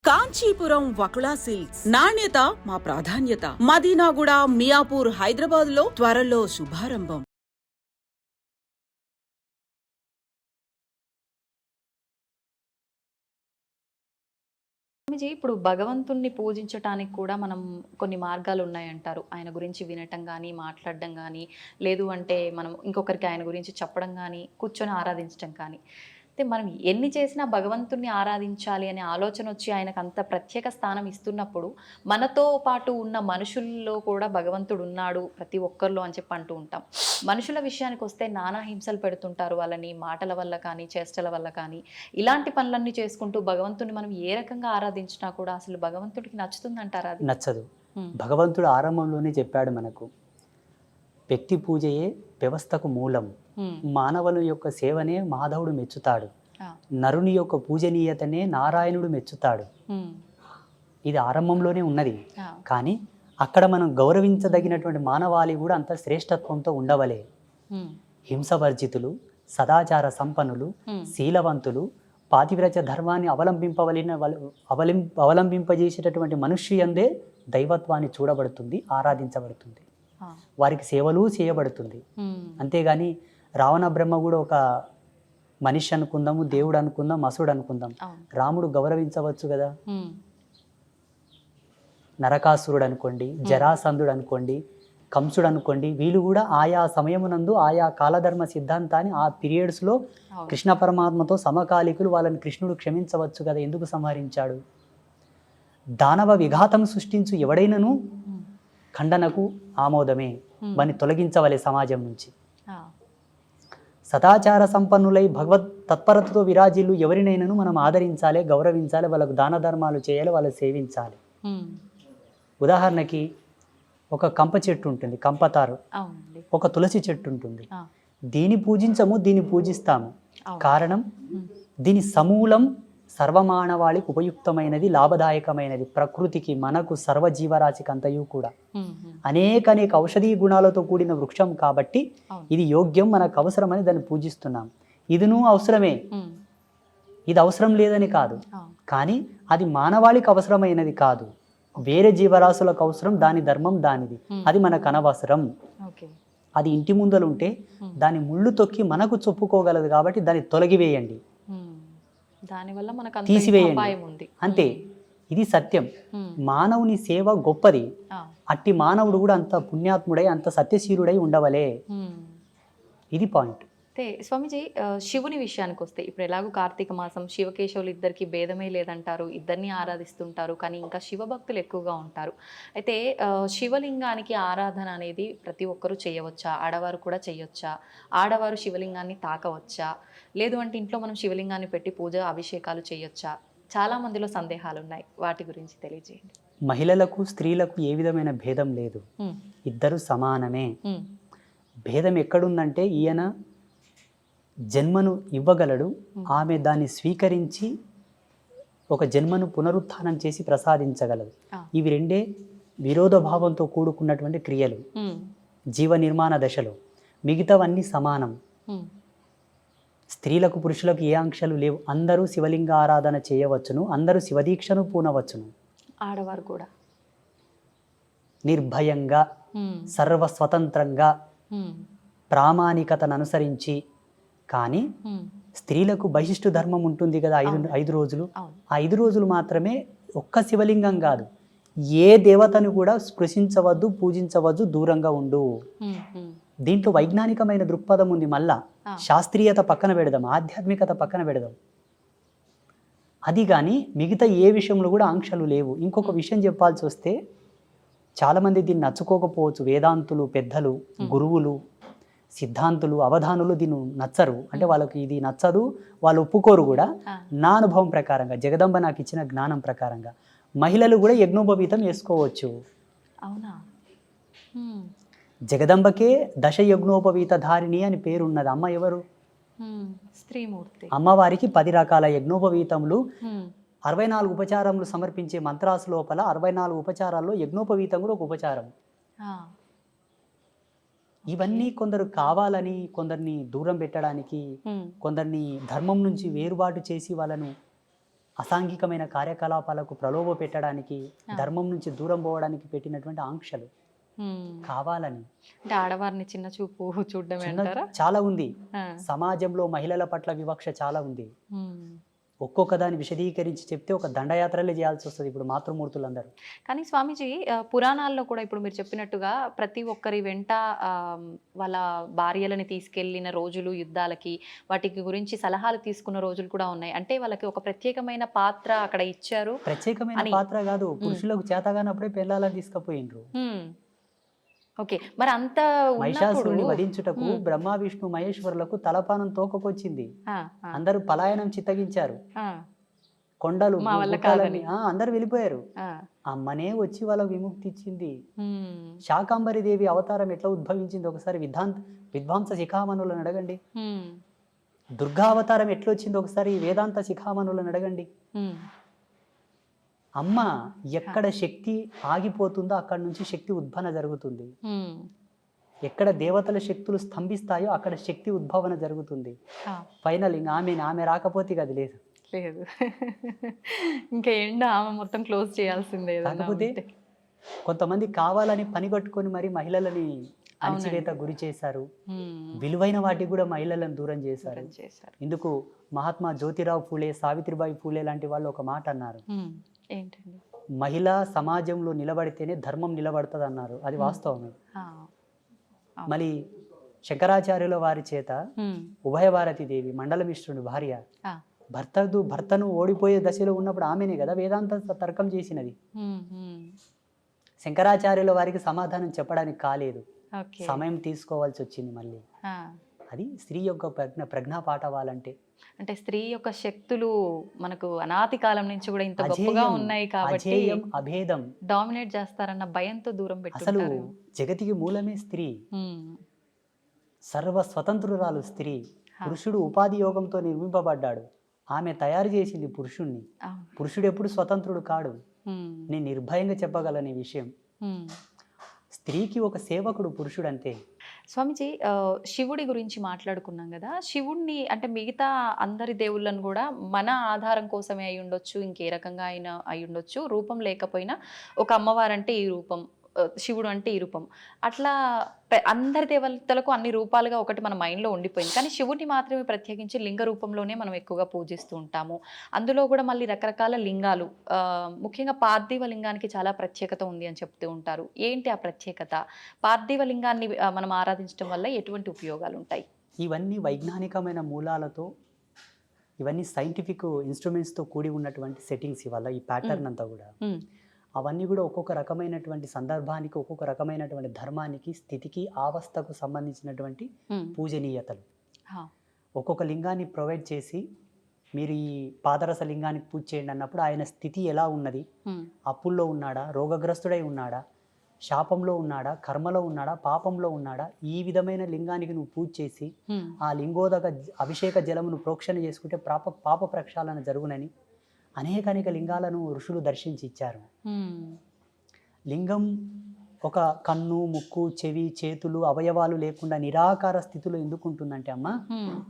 Kanchipuram Vakula silks నాణ్యత మా ప్రాధాన్యత. మదీనాగూడ, మియాపూర్, హైదరాబాద్ లో త్వరలో శుభారంభం. ఇప్పుడు భగవంతుణ్ణి పూజించటానికి కూడా మనం కొన్ని మార్గాలు ఉన్నాయంటారు. ఆయన గురించి వినటం కానీ, మాట్లాడడం కానీ, లేదు అంటే మనం ఇంకొకరికి ఆయన గురించి చెప్పడం కానీ, కూర్చొని ఆరాధించడం కానీ. అయితే మనం ఎన్ని చేసినా భగవంతుణ్ణి ఆరాధించాలి అనే ఆలోచన వచ్చి ఆయనకు అంత ప్రత్యేక స్థానం ఇస్తున్నప్పుడు, మనతో పాటు ఉన్న మనుషుల్లో కూడా భగవంతుడు ఉన్నాడు ప్రతి ఒక్కరిలో అని చెప్పి అంటూ ఉంటాం. మనుషుల విషయానికి వస్తే నానా హింసలు పెడుతుంటారు వాళ్ళని, మాటల వల్ల కానీ, చేష్టల వల్ల కానీ. ఇలాంటి పనులన్నీ చేసుకుంటూ భగవంతుని మనం ఏ రకంగా ఆరాధించినా కూడా అసలు భగవంతుడికి నచ్చుతుందంటారా? అది నచ్చదు. భగవంతుడు ఆరంభంలోనే చెప్పాడు మనకు, వ్యక్తి పూజయే వ్యవస్థకు మూలం. మానవుల యొక్క సేవనే మాధవుడు మెచ్చుతాడు, నరుని యొక్క పూజనీయతనే నారాయణుడు మెచ్చుతాడు. ఇది ఆరంభంలోనే ఉన్నది. కానీ అక్కడ మనం గౌరవించదగినటువంటి మానవాళి కూడా అంత శ్రేష్టత్వంతో ఉండవలే. హింసవర్జితులు, సదాచార సంపన్నులు, శీలవంతులు, పాతివ్రత ధర్మాన్ని అవలంబింపజేసేటటువంటి మనుష్యందే దైవత్వాన్ని చూడబడుతుంది, ఆరాధించబడుతుంది, వారికి సేవలు చేయబడుతుంది. అంతేగాని రావణ బ్రహ్మ కూడా ఒక మనిషి అనుకుందాము, దేవుడు అనుకుందాం, అసుడు అనుకుందాం, రాముడు గౌరవించవచ్చు కదా. నరకాసురుడు అనుకోండి, జరాసంధుడు అనుకోండి, కంసుడు అనుకోండి, వీళ్ళు కూడా ఆయా సమయమునందు ఆయా కాలధర్మ సిద్ధాంతాన్ని ఆ పీరియడ్స్లో కృష్ణ పరమాత్మతో సమకాలికులు, వాళ్ళని కృష్ణుడు క్షమించవచ్చు కదా, ఎందుకు సంహరించాడు? దానవ విఘాతం సృష్టించు ఎవడైనను ఖండనకు ఆమోదమే, వాని తొలగించవలే సమాజం నుంచి. సదాచార సంపన్నులై భగవత్ తత్పరతతో విరాజిల్లు ఎవరినైనాను మనం ఆదరించాలి, గౌరవించాలి, వాళ్ళకు దాన ధర్మాలు చేయాలి, వాళ్ళు సేవించాలి. ఉదాహరణకి ఒక కంప చెట్టు ఉంటుంది, కంపతారు, ఒక తులసి చెట్టు ఉంటుంది. దీన్ని పూజించము, దీన్ని పూజిస్తాము. కారణం, దీని సమూలం సర్వమానవాళికి ఉపయుక్తమైనది, లాభదాయకమైనది, ప్రకృతికి, మనకు, సర్వజీవరాశికి అంతయు కూడా అనేక ఔషధీ గుణాలతో కూడిన వృక్షం కాబట్టి ఇది యోగ్యం, మనకు అవసరమని దాన్ని పూజిస్తున్నాం. ఇదిను అవసరమే, ఇది అవసరం లేదని కాదు, కానీ అది మానవాళికి అవసరమైనది కాదు, వేరే జీవరాశులకు అవసరం, దాని ధర్మం దానిది, అది మనకు అనవసరం. అది ఇంటి ముందలుంటే దాని ముళ్ళు తొక్కి మనకు చెప్పుకోగలదు కాబట్టి దాన్ని తొలగివేయండి, తీసివేయండి, అంతే. ఇది సత్యం. మానవుని సేవ గొప్పది. అట్టి మానవుడు కూడా అంత పుణ్యాత్ముడై, అంత సత్యశీలుడై ఉండవలే. ఇది పాయింట్. అయితే స్వామిజీ, శివుని విషయానికి వస్తే ఇప్పుడు ఎలాగో కార్తీక మాసం, శివకేశవులు ఇద్దరికి భేదమే లేదంటారు, ఇద్దరిని ఆరాధిస్తుంటారు, కానీ ఇంకా శివభక్తులు ఎక్కువగా ఉంటారు. అయితే శివలింగానికి ఆరాధన అనేది ప్రతి ఒక్కరూ చేయవచ్చా? ఆడవారు కూడా చేయొచ్చా? ఆడవారు శివలింగాన్ని తాకవచ్చా? లేదు అంటే ఇంట్లో మనం శివలింగాన్ని పెట్టి పూజ, అభిషేకాలు చేయొచ్చా? చాలా మందిలో సందేహాలు ఉన్నాయి, వాటి గురించి తెలియజేయండి. మహిళలకు, స్త్రీలకు ఏ విధమైన భేదం లేదు, ఇద్దరు సమానమే. భేదం ఎక్కడుందంటే, ఈయన జన్మను ఇవ్వగలడు, ఆమె దాన్ని స్వీకరించి ఒక జన్మను పునరుత్థానం చేసి ప్రసాదించగలదు. ఇవి రెండే విరోధ భావంతో కూడుకున్నటువంటి క్రియలు జీవ నిర్మాణ దశలో. మిగతావన్నీ సమానం. స్త్రీలకు, పురుషులకు ఏ ఆంక్షలు లేవు. అందరూ శివలింగ ఆరాధన చేయవచ్చును, అందరూ శివదీక్షను పూనవచ్చును. ఆడవారు కూడా నిర్భయంగా, సర్వస్వతంత్రంగా, ప్రామాణికతను అనుసరించి. కానీ స్త్రీలకు బహిష్టు ధర్మం ఉంటుంది కదా, 5 రోజులు. ఆ 5 రోజులు మాత్రమే, ఒక్క శివలింగం కాదు, ఏ దేవతను కూడా స్పృశించవద్దు, పూజించవద్దు, దూరంగా ఉండు. దీంట్లో వైజ్ఞానికమైన దృక్పథం ఉంది. మళ్ళా శాస్త్రీయత పక్కన పెడదాం, ఆధ్యాత్మికత పక్కన పెడదాం. అది కానీ మిగతా ఏ విషయంలో కూడా ఆంక్షలు లేవు. ఇంకొక విషయం చెప్పాల్సి వస్తే, చాలామంది దీన్ని నచ్చుకోకపోవచ్చు. వేదాంతులు, పెద్దలు, గురువులు, సిద్ధాంతులు, అవధానులు దీన్ని నచ్చరు. అంటే వాళ్ళకి ఇది నచ్చదు, వాళ్ళు ఒప్పుకోరు కూడా. నా అనుభవం ప్రకారంగా, జగదంబ నాకు ఇచ్చిన జ్ఞానం ప్రకారంగా, మహిళలు కూడా యజ్ఞోపవీతం వేసుకోవచ్చు. అవునా? జగదంబకే దశ యజ్ఞోపవీత ధారిణి అని పేరున్నది. అమ్మ ఎవరు? స్త్రీమూర్తి. అమ్మవారికి 10 రకాల యజ్ఞోపవీతములు, 64 ఉపచారములు సమర్పించే మంత్రాసు లోపల 64 ఉపచారాల్లో యజ్ఞోపవీతం కూడా ఒక ఉపచారం. ఇవన్నీ కొందరు కావాలని, కొందరిని దూరం పెట్టడానికి, కొందరిని ధర్మం నుంచి వేరుబాటు చేసి వాళ్ళను అసాంఘికమైన కార్యకలాపాలకు ప్రలోభ పెట్టడానికి, ధర్మం నుంచి దూరం పోవడానికి పెట్టినటువంటి ఆంక్షలు కావాలని. అంటే ఆడవారిని చిన్న చూపు చూడడమే చిన్న అంటారా? చాలా ఉంది. ఆ. సమాజంలో మహిళల పట్ల వివక్ష చాలా ఉంది. ఒక్కొక్క దాన్ని విశదీకరించి చెప్తే ఒక దండయాత్రలే చేయాల్సి వస్తుంది ఇప్పుడు మాతృమూర్తులందరూ. కానీ స్వామీజీ పురాణాల్లో కూడా ఇప్పుడు మీరు చెప్పినట్టుగా ప్రతి ఒక్కరి వెంట వాళ్ళ భార్యలని తీసుకెళ్లిన రోజులు, యుద్ధాలకి వాటికి గురించి సలహాలు తీసుకున్న రోజులు కూడా ఉన్నాయి. అంటే వాళ్ళకి ఒక ప్రత్యేకమైన పాత్ర అక్కడ ఇచ్చారు. ప్రత్యేకమైన పాత్ర కాదు, పురుషులకు చేతగానప్పుడే పెళ్ళాలని తీసుకుపోయినరు. ఓకే, మరి అంత మహిషాసురుని వధించుటకు బ్రహ్మ విష్ణు మహేశ్వరులకు తలపానం తోకకొచ్చింది. అందరూ పలాయనం చిత్తగించారు. కొండలు గుట్టలని, అందరు వెళ్ళిపోయారు. అమ్మనే వచ్చి వాళ్ళకు విముక్తి ఇచ్చింది. శాకాంబరి దేవి అవతారం ఎట్లా ఉద్భవించింది ఒకసారి విద్వాంస శిఖామణులను అడగండి. దుర్గా అవతారం ఎట్లా వచ్చింది ఒకసారి వేదాంత శిఖామణులను అడగండి. అమ్మ ఎక్కడ శక్తి ఆగిపోతుందో అక్కడ నుంచి శక్తి ఉద్భవన జరుగుతుంది. ఎక్కడ దేవతల శక్తులు స్తంభిస్తాయో అక్కడ శక్తి ఉద్భవన జరుగుతుంది. ఫైనల్ ఇంకా ఆమె రాకపోతే అది లేదు లేదు ఇంకా ఎండ ఆమె మొత్తం క్లోజ్ చేయాల్సిందే. కాకపోతే కొంతమంది కావాలని పని కట్టుకొని మరి మహిళలని అణచివేత గురి చేశారు. విలువైన వాటికి కూడా మహిళలను దూరం చేశారు. ఇందుకు మహాత్మా జ్యోతిరావు ఫూలే, సావిత్రిబాయి ఫూలే లాంటి వాళ్ళు ఒక మాట అన్నారు. ఏంటండి? మహిళ సమాజంలో నిలబడితేనే ధర్మం నిలబడుతుంది అన్నారు. అది వాస్తవమే. మళ్ళీ శంకరాచార్యుల వారి చేత ఉభయభారతి దేవి మండలమిశ్రుని భార్య భర్తను ఓడిపోయే దశలో ఉన్నప్పుడు ఆమెనే కదా వేదాంత తర్కం చేసినది. శంకరాచార్యుల వారికి సమాధానం చెప్పడానికి కాలేదు, సమయం తీసుకోవాల్సి వచ్చింది. మళ్ళీ అది స్త్రీ యొక్క ప్రజ్ఞా పాఠవాలంటే. అంటే స్త్రీ యొక్క శక్తులు మనకు అనాది కాలం నుంచి కూడా ఇంత గొప్పగా ఉన్నాయి కాబట్టి అభేదం డామినేట్ చేస్తారన్న భయంతో దూరం అసలు జగతికి మూలమే స్త్రీ. సర్వ స్వతంత్రురాలు స్త్రీ. పురుషుడు ఉపాధి యోగంతో నిర్మింపబడ్డాడు, ఆమె తయారు చేసింది పురుషుణ్ణి. పురుషుడు ఎప్పుడు స్వతంత్రుడు కాడు. నేను నిర్భయంగా చెప్పగలను ఈ విషయం. స్త్రీకి ఒక సేవకుడు పురుషుడు అంతే. స్వామిజీ, శివుడి గురించి మాట్లాడుకున్నాం కదా, శివుడిని అంటే మిగతా అందరి దేవుళ్ళను కూడా మన ఆధారం కోసమే అయి ఉండొచ్చు, ఇంకే రకంగా అయినా అయి ఉండొచ్చు. రూపం లేకపోయినా ఒక అమ్మవారంటే ఈ రూపం, శివుడు అంటే ఈ రూపం, అట్లా అందరి దేవతలకు అన్ని రూపాలుగా ఒకటి మన మైండ్లో ఉండిపోయింది. కానీ శివుడిని మాత్రమే ప్రత్యేకించి లింగ రూపంలోనే మనం ఎక్కువగా పూజిస్తూ ఉంటాము. అందులో కూడా మళ్ళీ రకరకాల లింగాలు, ముఖ్యంగా పార్థివ లింగానికి చాలా ప్రత్యేకత ఉంది అని చెప్తూ ఉంటారు. ఏంటి ఆ ప్రత్యేకత? పార్థివ లింగాన్ని మనం ఆరాధించడం వల్ల ఎటువంటి ఉపయోగాలు ఉంటాయి? ఇవన్నీ వైజ్ఞానికమైన మూలాలతో, ఇవన్నీ సైంటిఫిక్ ఇన్స్ట్రుమెంట్స్తో కూడి ఉన్నటువంటి సెట్టింగ్స్. ఇవాళ ఈ ప్యాటర్న్ అంతా కూడా అవన్నీ కూడా ఒక్కొక్క రకమైనటువంటి సందర్భానికి, ఒక్కొక్క రకమైనటువంటి ధర్మానికి, స్థితికి, అవస్థకు సంబంధించినటువంటి పూజనీయతలు. ఒక్కొక్క లింగాన్ని ప్రొవైడ్ చేసి మీరు ఈ పాదరస లింగానికి పూజ చేయండి అన్నప్పుడు ఆయన స్థితి ఎలా ఉన్నది, అప్పుల్లో ఉన్నాడా, రోగగ్రస్తుడై ఉన్నాడా, శాపంలో ఉన్నాడా, కర్మలో ఉన్నాడా, పాపంలో ఉన్నాడా, ఈ విధమైన లింగానికి నువ్వు పూజ చేసి ఆ లింగోదక అభిషేక జలమును ప్రోక్షణ చేసుకుంటే పాప ప్రక్షాళన జరుగునని అనేక లింగాలను ఋషులు దర్శించి ఇచ్చారు. లింగం ఒక కన్ను, ముక్కు, చెవి, చేతులు, అవయవాలు లేకుండా నిరాకార స్థితిలో ఎందుకు ఉంటుందంటే అమ్మ,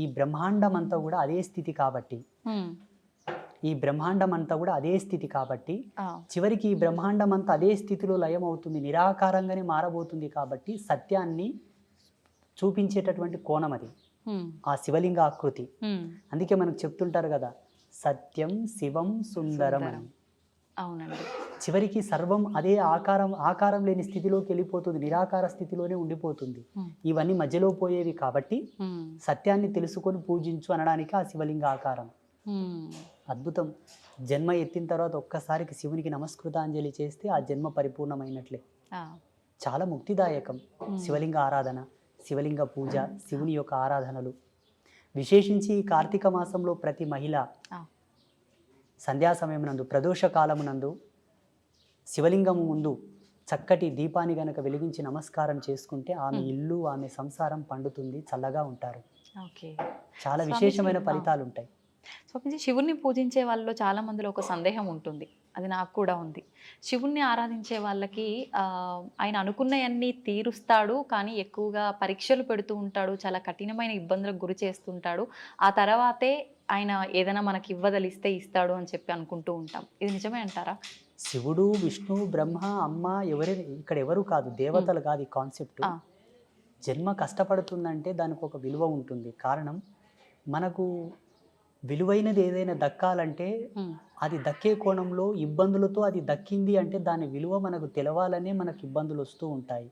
ఈ బ్రహ్మాండం అంతా కూడా అదే స్థితి కాబట్టి, చివరికి ఈ బ్రహ్మాండం అంతా అదే స్థితిలో లయం అవుతుంది, నిరాకారంగానే మారబోతుంది. కాబట్టి సత్యాన్ని చూపించేటటువంటి కోణం అది ఆ శివలింగ ఆకృతి. అందుకే మనకు చెప్తుంటారు కదా, సత్యం శివం సుందరం అని. అవునండి. చివరికి సర్వం అదే ఆకారం లేని స్థితిలోకి వెళ్ళిపోతుంది, నిరాకార స్థితిలోనే ఉండిపోతుంది. ఇవన్నీ మధ్యలో పోయేవి కాబట్టి సత్యాన్ని తెలుసుకొని పూజించు అనడానికి ఆ శివలింగ ఆకారం. అద్భుతం. జన్మ ఎత్తిన తర్వాత ఒక్కసారికి శివునికి నమస్కృతాంజలి చేస్తే ఆ జన్మ పరిపూర్ణమైనట్లే. చాలా ముక్తిదాయకం శివలింగ ఆరాధన, శివలింగ పూజ, శివుని యొక్క ఆరాధనలు. విశేషించి కార్తీక మాసంలో ప్రతి మహిళ సంధ్యా సమయమునందు, ప్రదోష కాలమునందు శివలింగము ముందు చక్కటి దీపాన్ని గనక వెలిగించి నమస్కారం చేసుకుంటే ఆమె ఇల్లు, ఆమె సంసారం పండుతుంది, చల్లగా ఉంటారు. చాలా విశేషమైన ఫలితాలు ఉంటాయి. స్వామీజీ, శివుణ్ణి పూజించే వాళ్ళలో చాలా మందిలో ఒక సందేహం ఉంటుంది, అది నాకు కూడా ఉంది. శివుణ్ణి ఆరాధించే వాళ్ళకి ఆయన అనుకున్నవన్నీ తీరుస్తాడు, కానీ ఎక్కువగా పరీక్షలు పెడుతూ ఉంటాడు, చాలా కఠినమైన ఇబ్బందులకు గురి చేస్తుంటాడు. ఆ తర్వాతే ఆయన ఏదైనా మనకి ఇవ్వదలిస్తే ఇస్తాడు అని చెప్పి అనుకుంటూ ఉంటాం. ఇది నిజమే అంటారా? శివుడు, విష్ణు, బ్రహ్మ, అమ్మ ఇక్కడ ఎవరు కాదు, దేవతలు కాదు ఈ కాన్సెప్ట్. ఆ, జన్మ కష్టపడుతుందంటే దానికి ఒక విలువ ఉంటుంది. కారణం, మనకు విలువైనది ఏదైనా దక్కాలంటే ఉమ్, అది దక్కే కోణంలో ఇబ్బందులతో అది దక్కింది అంటే దాని విలువ మనకు తెలవాలనే మనకు ఇబ్బందులు వస్తూ ఉంటాయి.